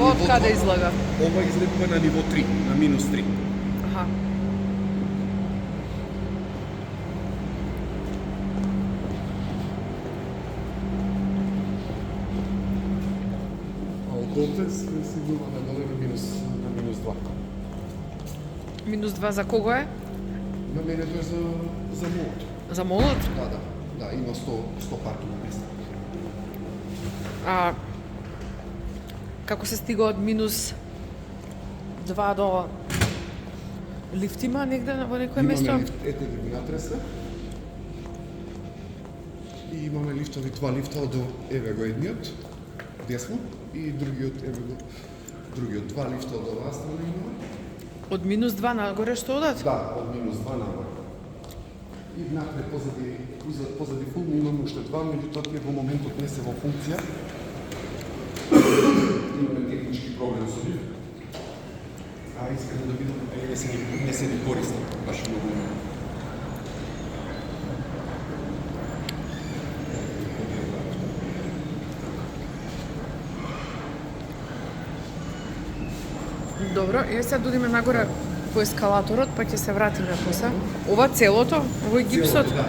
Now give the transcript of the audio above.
Ова од каде излага? Ова излегува на ниво 3, на минус 3. Аха. А од овде се излегува на доле на минус 2. Минус 2 за кого е? На мене тоа е за молот. За молот? Да, има 100 паркинг места. А како се стига од минус 2 до лифт има негде во некое место? Имаме лифт, ете ги натресе. И имаме лифтови, два лифта до еве го едниот, десно, и другиот, еве го, другиот, два лифта од оваа страна имаме. Од минус 2 нагоре што одат? Да, од минус 2 нагоре. И внатре позади фулм имаме уште два, меѓутоа тие во моментот не се во функција. Имаме технички проблем со нив. А искам да видам, не се ни користи, баш многу има. Добро, ја сега додиме нагоре по ескалаторот, па ќе се вратиме после. Ова целото, овој гипсот? Да.